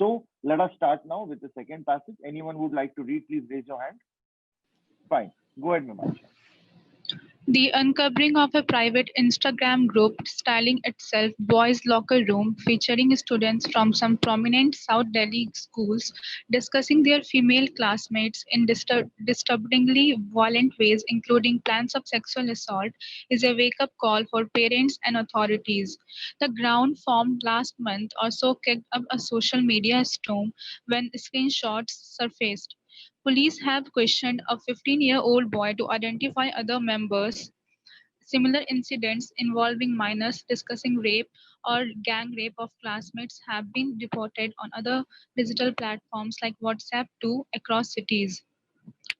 So let us start now with the second passage. Anyone would like to read, please raise your hand. Fine. Go ahead, Mamansha. The uncovering of a private Instagram group styling itself Boys Locker Room, featuring students from some prominent South Delhi schools discussing their female classmates in disturbingly violent ways, including plans of sexual assault, is a wake up call for parents and authorities. The ground formed last month or so kicked up a social media storm when screenshots surfaced. Police have questioned a 15-year-old boy to identify other members. Similar incidents involving minors discussing rape or gang rape of classmates have been reported on other digital platforms like WhatsApp too across cities.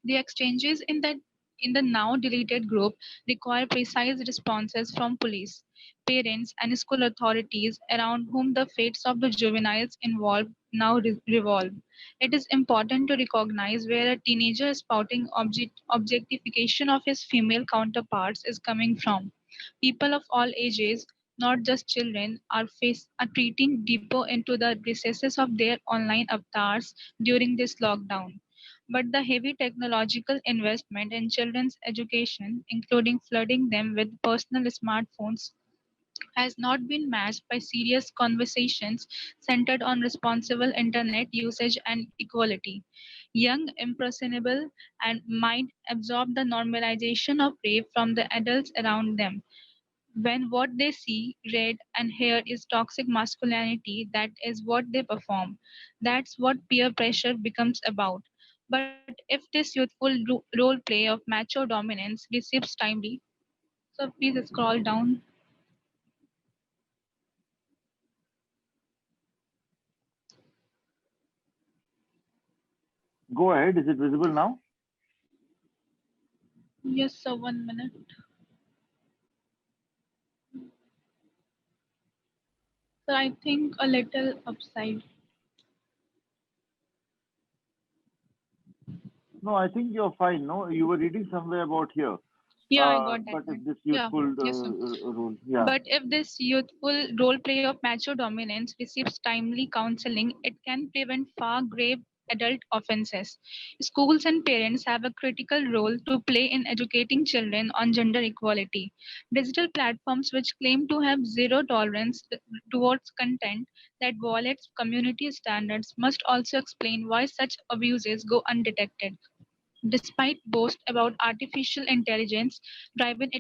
The exchanges in the now deleted group require precise responses from police, parents, and school authorities around whom the fates of the juveniles involved now revolve. It is important to recognize where a teenager is spouting objectification of his female counterparts is coming from. People of all ages, not just children, are treating deeper into the recesses of their online avatars during this lockdown. But the heavy technological investment in children's education, including flooding them with personal smartphones, has not been matched by serious conversations centered on responsible internet usage and equality. Young, impressionable, and might absorb the normalization of rape from the adults around them. When what they see, read, and hear is toxic masculinity, that is what they perform. That's what peer pressure becomes about. But if this youthful role play of macho dominance receives timely, so please scroll down. Go ahead. Is it visible now? Yes, sir, 1 minute. So I think a little upside. No, I think you're fine. No, you were reading somewhere about here. Yeah, I got that But point. if this Yeah, useful yes, sir. rule, yeah. But if this youthful role play of macho dominance receives timely counseling, it can prevent far grave adult offenses. Schools and parents have a critical role to play in educating children on gender equality. Digital platforms which claim to have zero tolerance towards content that violates community standards must also explain why such abuses go undetected. Despite boasts about artificial intelligence driven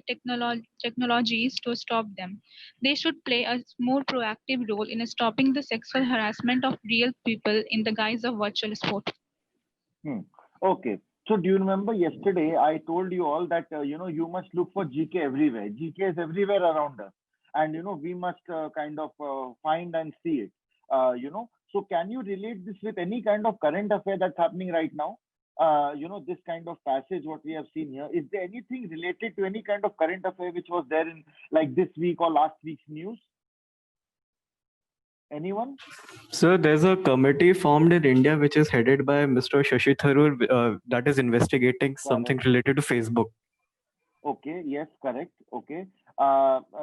technologies to stop them, they should play a more proactive role in stopping the sexual harassment of real people in the guise of virtual sport. Hmm. Okay. So do you remember yesterday I told you all that you must look for GK everywhere. GK is everywhere around us, and we must kind of find and see it. So can you relate this with any kind of current affair that's happening right now? This kind of passage what we have seen here. Is there anything related to any kind of current affair which was there in like this week or last week's news? Anyone? So there's a committee formed in India which is headed by Mr. Shashi Tharoor that is investigating something Correct. related to Facebook. Okay, yes, correct. Okay.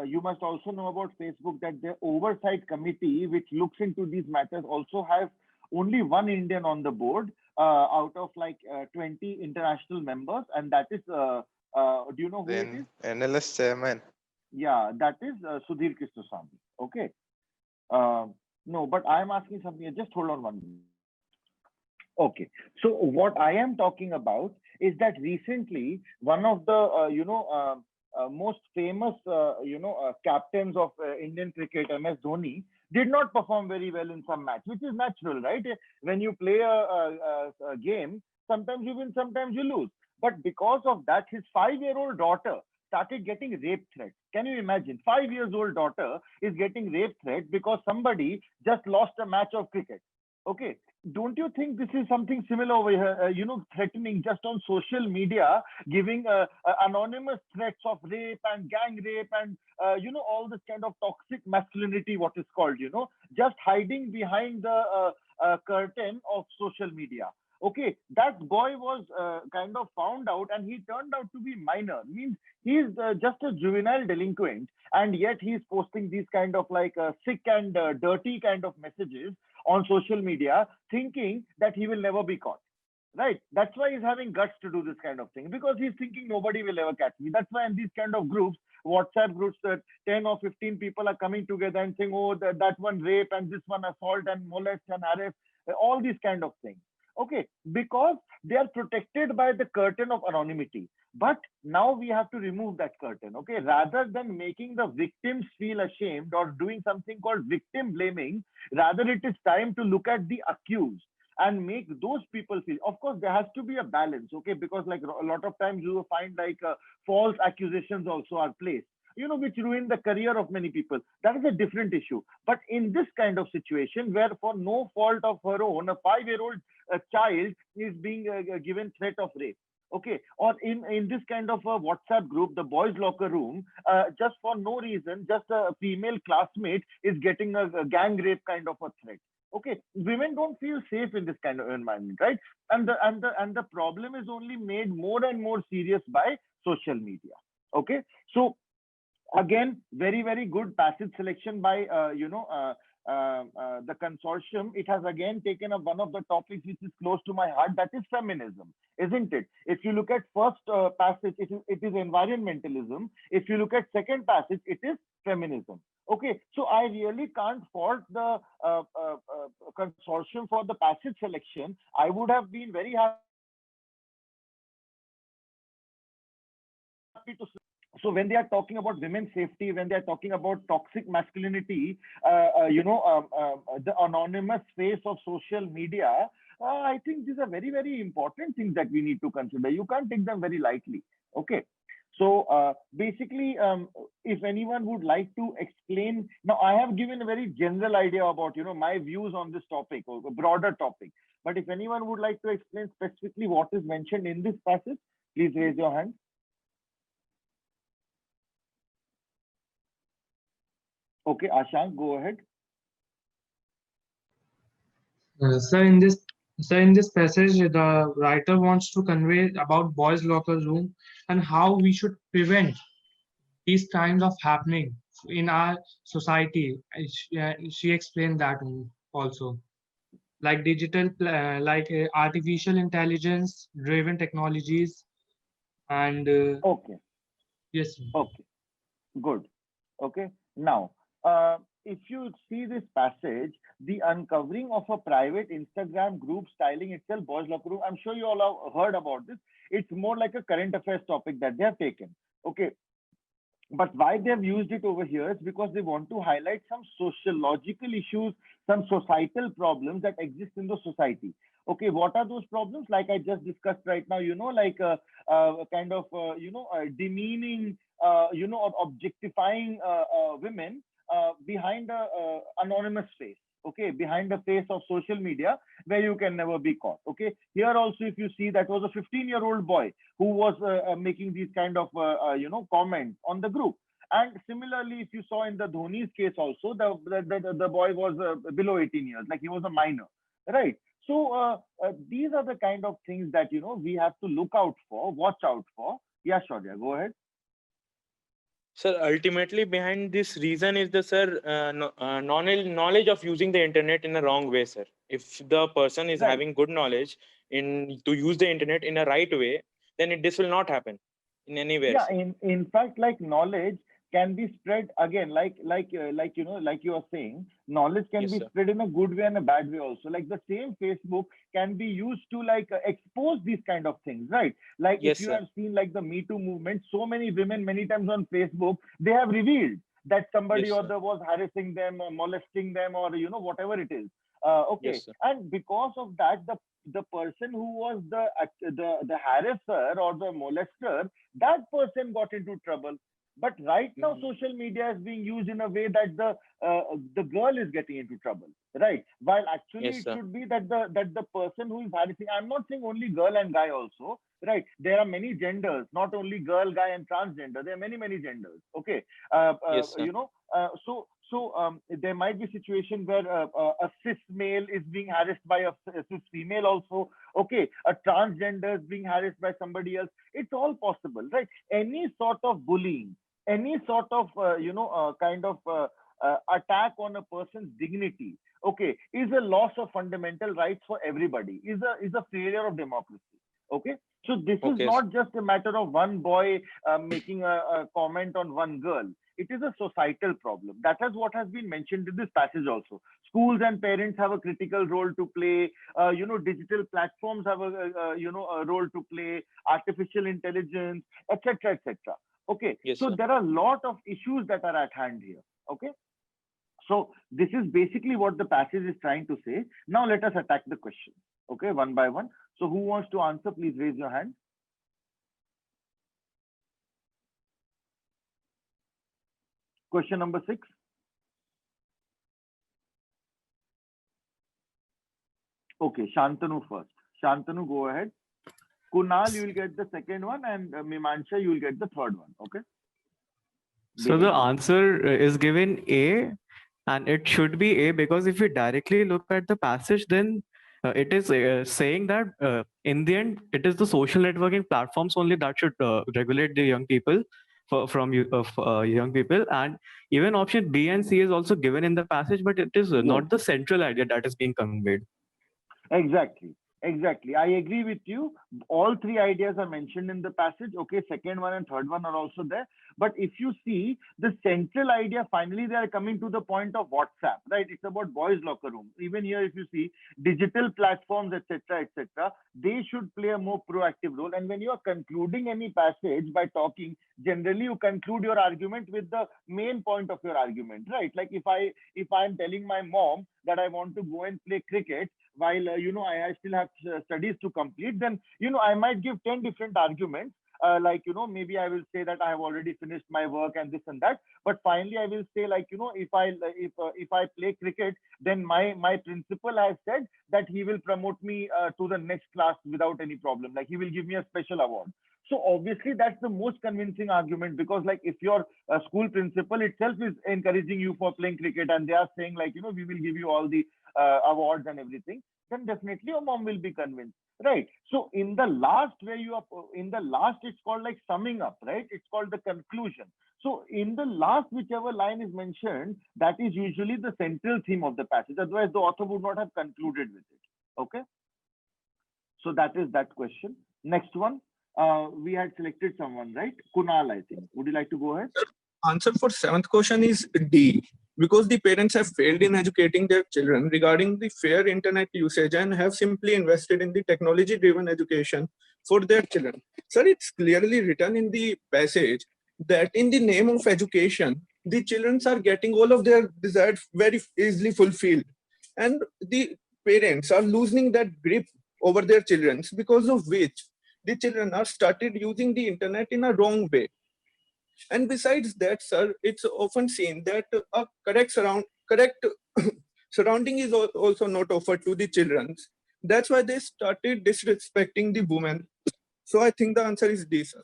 You must also know about Facebook that the oversight committee, which looks into these matters, also has only one Indian on the board out of like 20 international members, and that is, do you know who it is? NLS chairman. Yeah, that is Sudhir Krishnaswamy. Okay. Uh, no, but I am asking something. Just hold on 1 minute. Okay. So what I am talking about is that recently one of the most famous captains of Indian cricket, MS Dhoni, did not perform very well in some match, which is natural, right? When you play a game, sometimes you win, sometimes you lose. But because of that, his 5-year-old daughter started getting rape threats. Can you imagine? 5 years old daughter is getting rape threats because somebody just lost a match of cricket. Okay, don't you think this is something similar over here? Threatening just on social media, giving anonymous threats of rape and gang rape and all this kind of toxic masculinity, what is called, just hiding behind the curtain of social media. Okay, that boy was kind of found out, and he turned out to be minor. Means he's just a juvenile delinquent, and yet he's posting these kind of like sick and dirty kind of messages on social media, thinking that he will never be caught. Right. That's why he's having guts to do this kind of thing, because he's thinking nobody will ever catch me. That's why in these kind of groups, WhatsApp groups, that 10 or 15 people are coming together and saying, oh, that one rape and this one assault and molest and harass, all these kind of things. Okay, because they are protected by the curtain of anonymity. But now we have to remove that curtain. Okay, rather than making the victims feel ashamed or doing something called victim blaming, rather it is time to look at the accused and make those people feel. Of course, there has to be a balance, okay? Because like a lot of times you will find like false accusations also are placed, which ruin the career of many people. That is a different issue. But in this kind of situation, where for no fault of her own, a 5-year-old child is being given threat of rape, okay, or in this kind of a WhatsApp group, the boys locker room, just for no reason, just a female classmate is getting a gang rape kind of a threat. Okay, women don't feel safe in this kind of environment, right? And the problem is only made more and more serious by social media. Okay, so again, very, very good passage selection by the consortium. It has again taken up one of the topics which is close to my heart, that is feminism, isn't it? If you look at first passage, it is environmentalism. If you look at second passage, it is feminism. Okay, so I really can't fault the consortium for the passage selection. I would have been very happy to. So when they are talking about women's safety, when they are talking about toxic masculinity, the anonymous face of social media, I think these are very, very important things that we need to consider. You can't take them very lightly. Okay. So basically, if anyone would like to explain, now I have given a very general idea about, my views on this topic, or a broader topic. But if anyone would like to explain specifically what is mentioned in this passage, please raise your hand. Okay, Ashank, go ahead. Sir, in this passage, the writer wants to convey about boys' locker room and how we should prevent these kinds of happening in our society. She explained that also, like artificial intelligence driven technologies, and Okay. yes, sir. Okay, good. Okay, now, if you see this passage, the uncovering of a private Instagram group styling itself boys locker room, I'm sure you all have heard about this. It's more like a current affairs topic that they have taken. Okay, but why they have used it over here is because they want to highlight some sociological issues, some societal problems that exist in the society. Okay, what are those problems? Like I just discussed right now, like kind of, demeaning, or objectifying women behind a anonymous face. Okay, behind the face of social media, where you can never be caught. Okay, here also, if you see, that was a 15-year-old boy who was making these kind of comments on the group. And similarly, if you saw in the Dhoni's case also, the boy was below 18 years, like he was a minor, right? So these are the kind of things that we have to look out for, watch out for. Yeah, Shaurya, go ahead. Sir, ultimately behind this reason is the knowledge of using the internet in a wrong way, sir. If the person is Right. having good knowledge to use the internet in a right way, then this will not happen in anywhere. Yeah, sir. in fact, like knowledge can be spread again, like you are saying, knowledge can Yes, be sir. spread in a good way and a bad way also. Like the same Facebook can be used to expose these kind of things, right? Like Yes, if you sir. have seen like the Me Too movement, so many women many times on Facebook, they have revealed that somebody Yes, or sir. other was harassing them or molesting them, or whatever it is. Okay, Yes, sir. and because of that, the person who was the harasser or the molester, that person got into trouble. But right now, social media is being used in a way that the girl is getting into trouble, right? While actually Yes, it sir. should be that the person who is harassing. I'm not saying only girl and guy also, right? There are many genders, not only girl, guy, and transgender. There are many genders. Okay, Yes, sir. so there might be situation where a cis male is being harassed by a cis female also. Okay, a transgender is being harassed by somebody else. It's all possible, right? Any sort of bullying, any sort of kind of attack on a person's dignity, okay, is a loss of fundamental rights for everybody, is a failure of democracy. Okay, so this is Okay. not just a matter of one boy making a comment on one girl. It is a societal problem. That is what has been mentioned in this passage also. Schools and parents have a critical role to play. Digital platforms have a role to play. Artificial intelligence, etc., etc. Okay, Yes, so sir. there are a lot of issues that are at hand here. Okay, so this is basically what the passage is trying to say. Now let us attack the question. Okay, one by one. So who wants to answer? Please raise your hand. Question number 6. Okay, Shantanu first. Shantanu, go ahead. Kunal, you will get the second one, and Mimansha, you will get the third one. Okay. So the answer is given A, and it should be A because if we directly look at the passage, then it is saying that in the end, it is the social networking platforms only that should regulate the young people from young people. And even option B and C is also given in the passage, but it is not the central idea that is being conveyed. Exactly. Exactly. I agree with you. All three ideas are mentioned in the passage. Okay, second one and third one are also there. But if you see the central idea, finally, they are coming to the point of WhatsApp, right? It's about boys' locker room. Even here, if you see digital platforms, etc., etc., they should play a more proactive role. And when you are concluding any passage by talking, generally you conclude your argument with the main point of your argument, right? Like if I'm telling my mom that I want to go and play cricket, while I still have studies to complete, then I might give 10 different arguments, maybe I will say that I have already finished my work and this and that, but finally I will say, like, if I play cricket, then my principal has said that he will promote me to the next class without any problem, like he will give me a special award. So obviously that's the most convincing argument, because like if your school principal itself is encouraging you for playing cricket and they are saying, like, we will give you all the awards and everything, then definitely your mom will be convinced, right? So in the last, it's called like summing up, right? It's called the conclusion. So in the last, whichever line is mentioned, that is usually the central theme of the passage. Otherwise, the author would not have concluded with it. Okay. So that is that question. Next one. We had selected someone, right? Kunal, I think. Would you like to go ahead? Answer for seventh question is D, because the parents have failed in educating their children regarding the fair internet usage and have simply invested in the technology driven education for their children. Sir, it's clearly written in the passage that in the name of education, the children are getting all of their desires very easily fulfilled, and the parents are losing that grip over their children, because of which the children are started using the internet in a wrong way. And besides that, sir, it's often seen that a correct surrounding is also not offered to the children. That's why they started disrespecting the women. So I think the answer is D, sir.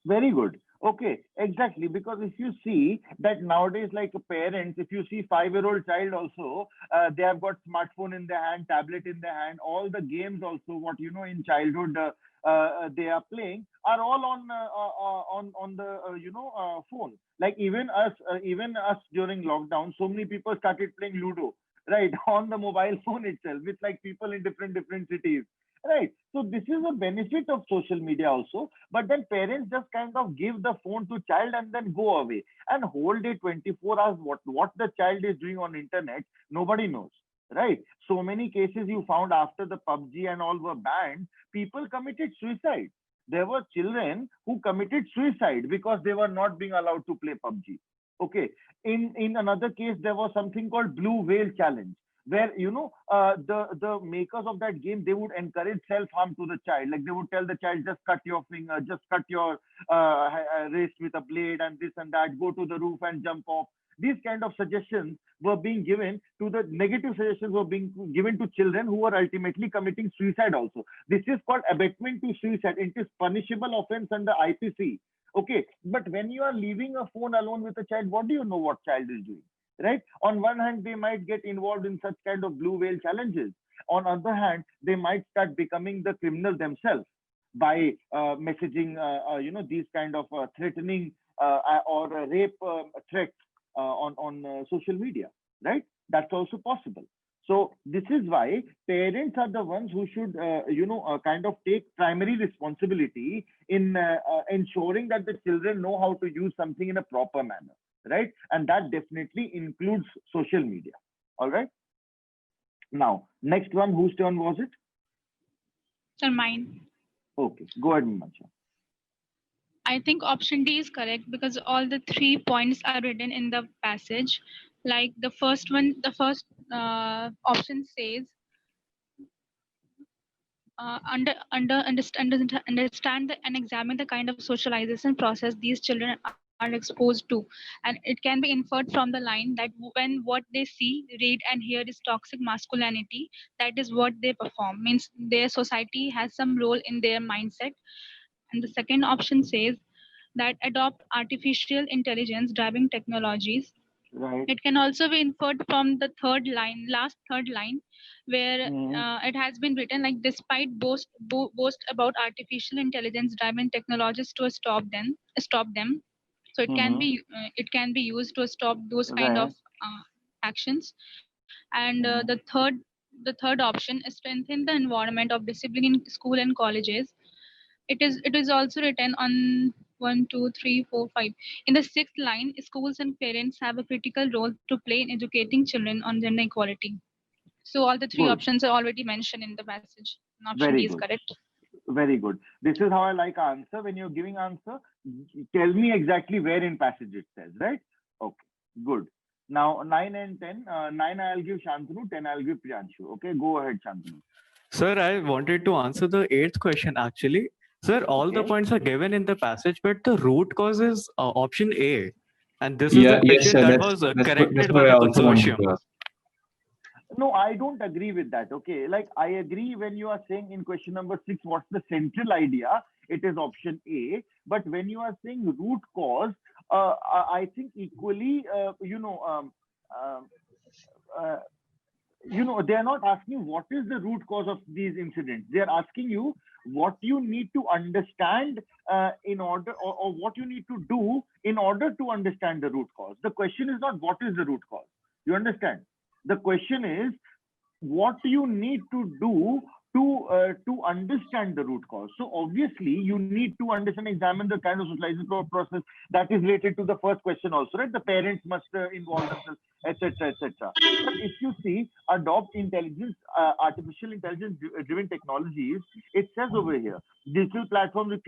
Very good. Okay, exactly. Because if you see that nowadays, like parents, if you see 5-year-old child also, they have got smartphone in their hand, tablet in their hand, all the games also, what in childhood they are playing are all on the phone. Like even us during lockdown, so many people started playing Ludo, right, on the mobile phone itself, with like people in different cities. Right. So this is a benefit of social media also. But then parents just kind of give the phone to child and then go away. And whole day, 24 hours, what the child is doing on internet, nobody knows. Right. So many cases you found after the PUBG and all were banned, people committed suicide. There were children who committed suicide because they were not being allowed to play PUBG. Okay. In another case, there was something called Blue Whale Challenge, where the makers of that game, they would encourage self-harm to the child. Like they would tell the child, just cut your finger, just cut your wrist with a blade and this and that, go to the roof and jump off. These kind of suggestions were being given to the negative suggestions were being given to children who were ultimately committing suicide also. This is called abetment to suicide. It is punishable offense under IPC. Okay, but when you are leaving a phone alone with a child, what do you know what child is doing? Right? On one hand, they might get involved in such kind of blue whale challenges. On other hand, they might start becoming the criminal themselves by messaging, these kind of threatening or rape threats on social media. Right? That's also possible. So this is why parents are the ones who should, kind of take primary responsibility in ensuring that the children know how to use something in a proper manner, right? And that definitely includes social media. All right. Now, next one, whose turn was it? Sir, mine. Okay, go ahead, Mancha. I think option D is correct because all the 3 points are written in the passage. Like the first one, the first option says, understand and examine the kind of socialization process these children are exposed to, and it can be inferred from the line that when what they see, read, and hear is toxic masculinity, that is what they perform. Means their society has some role in their mindset. And the second option says that adopt artificial intelligence driving technologies. Right. It can also be inferred from the last third line, where it has been written like, despite boast about artificial intelligence driving technologies to stop them. So it can be used to stop those kind of Right. actions. And the third option is strengthen the environment of discipline in school and colleges. It is also written on 1, 2, 3, 4, 5. In the sixth line, schools and parents have a critical role to play in educating children on gender equality. So all the three Good. options are already mentioned in the passage. And option Very D is good. correct. Very good. This is how I like answer. When you're giving answer, tell me exactly where in passage it says, right? Okay, good. Now 9 and 10. 9 I'll give Shantanu, 10 I'll give Priyanshu. Okay, go ahead, Shantanu. Sir, I wanted to answer the eighth question actually. Sir, all the Okay. points are given in the passage, but the root cause is option A. And this is Yeah, the yes, question sir. that That's was that's what, corrected that's by what I the also wanted consortium. to ask. No, I don't agree with that. Okay, like I agree when you are saying in question number 6, what's the central idea? It is option A. But when you are saying root cause, I think equally, they are not asking what is the root cause of these incidents. They are asking you what you need to understand in order, or what you need to do in order to understand the root cause. The question is not what is the root cause. You understand? The question is what you need to do to understand the root cause. So obviously you need to understand, examine the kind of socialization process that is related to the first question also, right? The parents must involve themselves, etc., etc. But if you see adopt artificial intelligence driven technologies, it says over here digital platforms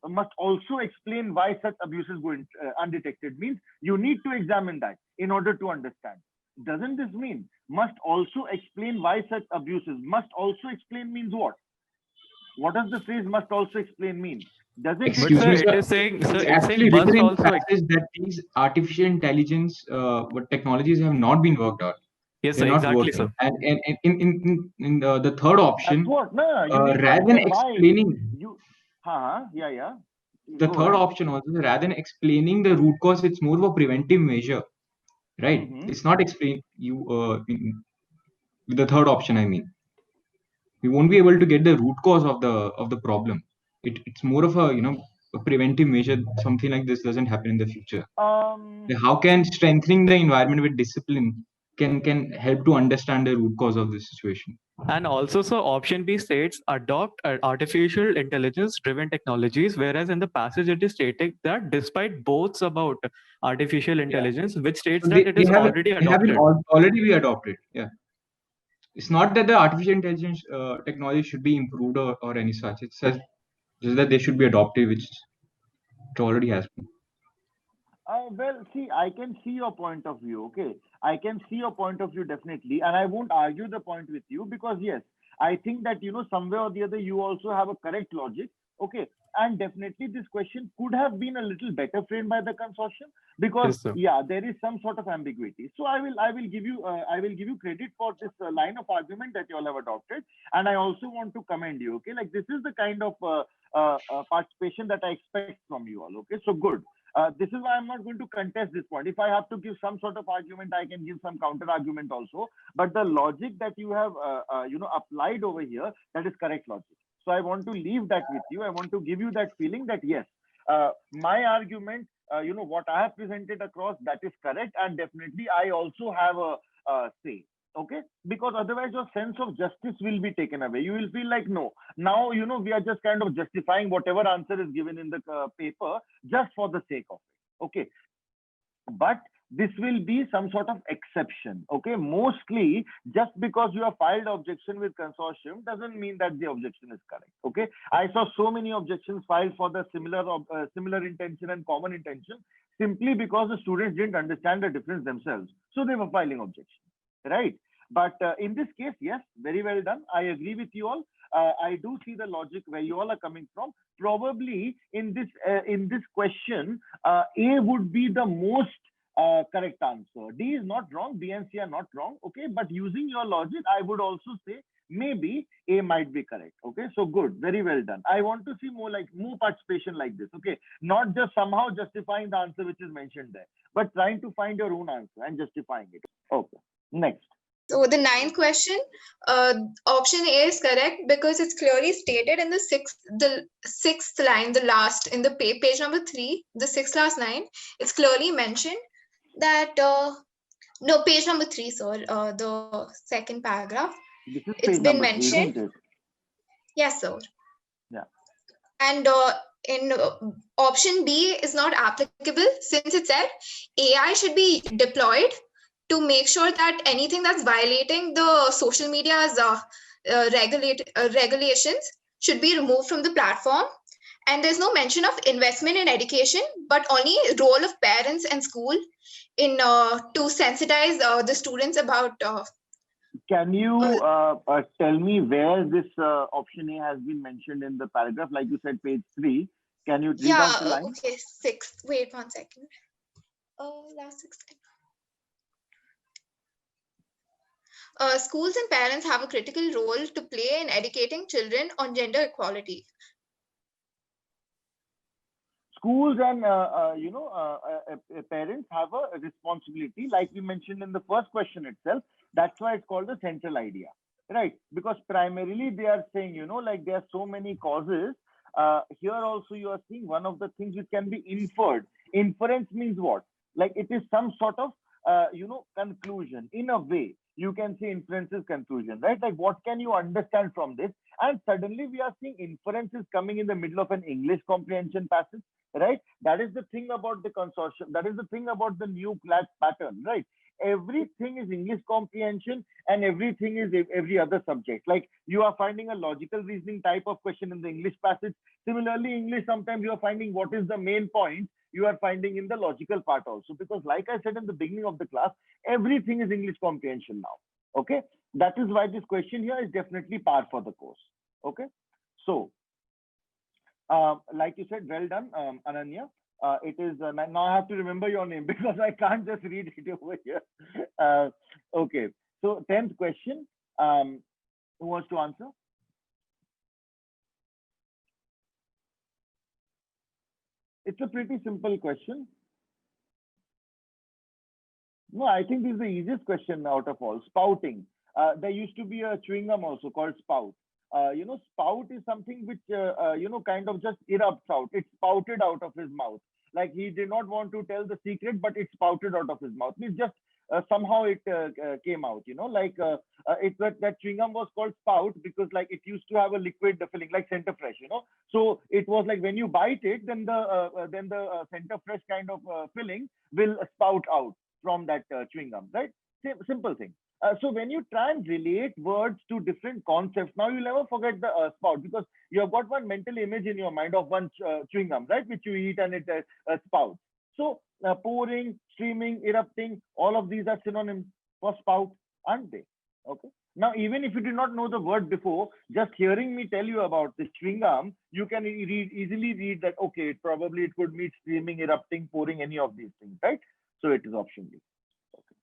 must also explain why such abuses go undetected. Means you need to examine that in order to understand. Doesn't this mean must also explain why such abuses? Must also explain means what? What does the phrase must also explain mean? Does it? But Excuse sir, me, it sir. is saying, sir, It's it's actually saying written must in the also. passage that these artificial intelligence what technologies have not been worked out. Yes, They're sir, not exactly, working. sir. And in the third That's option, what. No, you need to rather than understand why. explaining Yeah. the Go third ahead. option also, rather than explaining the root cause, it's more of a preventive measure, right? It's not explain you with the third option. I mean, we won't be able to get the root cause of the problem. It's more of a preventive measure. Something like this doesn't happen in the future. How can strengthening the environment with discipline can help to understand the root cause of this situation? And also, so option B states adopt artificial intelligence driven technologies, whereas in the passage it is stating that despite boasts about artificial intelligence, which states So that it is already they have been adopted. already be adopted. Yeah, it's not that the artificial intelligence technology should be improved or any such. It says just that they should be adopted, which it already has been. Well, see, I can see your point of view. Okay, I can see your point of view definitely, and I won't argue the point with you because yes, I think that somewhere or the other you also have a correct logic. Okay, and definitely this question could have been a little better framed by the consortium because Yes, sir. yeah, there is some sort of ambiguity. So I will give you credit for this line of argument that you all have adopted, and I also want to commend you. Okay, like this is the kind of participation that I expect from you all. Okay, so good. This is why I'm not going to contest this point. If I have to give some sort of argument, I can give some counter argument also. But the logic that you have, applied over here, that is correct logic. So I want to leave that with you. I want to give you that feeling that yes, my argument, what I have presented across, that is correct, and definitely I also have a say. Okay, because otherwise your sense of justice will be taken away. You will feel like, no, now we are just kind of justifying whatever answer is given in the paper just for the sake of it. Okay, but this will be some sort of exception. Okay, mostly just because you have filed objection with consortium doesn't mean that the objection is correct. Okay, I saw so many objections filed for the similar intention and common intention simply because the students didn't understand the difference themselves, so they were filing objections, right? But in this case, yes, very well done. I agree with you all. I do see the logic where you all are coming from. Probably in this question, A would be the most correct answer. D is not wrong. B and C are not wrong. Okay, but using your logic, I would also say maybe A might be correct. Okay, so good, very well done. I want to see more participation like this. Okay, not just somehow justifying the answer which is mentioned there, but trying to find your own answer and justifying it. Okay, next. So the ninth question, option A is correct because it's clearly stated in the sixth line, the last in the page number 3, the sixth last line. It's clearly mentioned that no, page number 3, sir. The second paragraph. It's been mentioned. 3, yes, sir. Yeah. And in option B is not applicable since it said AI should be deployed to make sure that anything that's violating the social media's regulations should be removed from the platform. And there's no mention of investment in education, but only role of parents and school in to sensitize the students about. Can you tell me where this option A has been mentioned in the paragraph? Like you said, page 3. Can you read out the line? Okay, 6. Wait 1 second. Last 6. Schools and parents have a critical role to play in educating children on gender equality. Schools and parents have a responsibility, like we mentioned in the first question itself. That's why it's called the central idea, right? Because primarily they are saying, like there are so many causes. Here also you are seeing one of the things which can be inferred. Inference means what? Like it is some sort of conclusion. In a way, you can say inference is conclusion, right? Like what can you understand from this? And suddenly we are seeing inferences coming in the middle of an English comprehension passage, right? That is the thing about the consortium. That is the thing about the new class pattern, right? Everything is English comprehension and everything is every other subject. Like you are finding a logical reasoning type of question in the English passage. Similarly, English, sometimes you are finding what is the main point you are finding in the logical part also. Because like I said in the beginning of the class, everything is English comprehension now. Okay, that is why this question here is definitely par for the course. Okay, so like you said, well done, Ananya. It is now I have to remember your name because I can't just read it over here. Okay, so 10th question. Who wants to answer? It's a pretty simple question. No, I think this is the easiest question out of all. Spouting. There used to be a chewing gum also called Spout. Spout is something which, kind of just erupts out. It's spouted out of his mouth. Like he did not want to tell the secret, but it spouted out of his mouth. It's just somehow it came out, that chewing gum was called Spout because like it used to have a liquid filling like Center Fresh, So it was like when you bite it, then the Center Fresh kind of filling will spout out from that chewing gum, right? Simple thing. So when you try and relate words to different concepts, now you'll never forget the spout because you have got one mental image in your mind of one chewing gum, right? Which you eat and it spouts. So pouring, streaming, erupting, all of these are synonyms for spout, aren't they? Okay. Now, even if you did not know the word before, just hearing me tell you about this chewing gum, you can easily read that, okay, it could mean streaming, erupting, pouring, any of these things, right? So it is option B.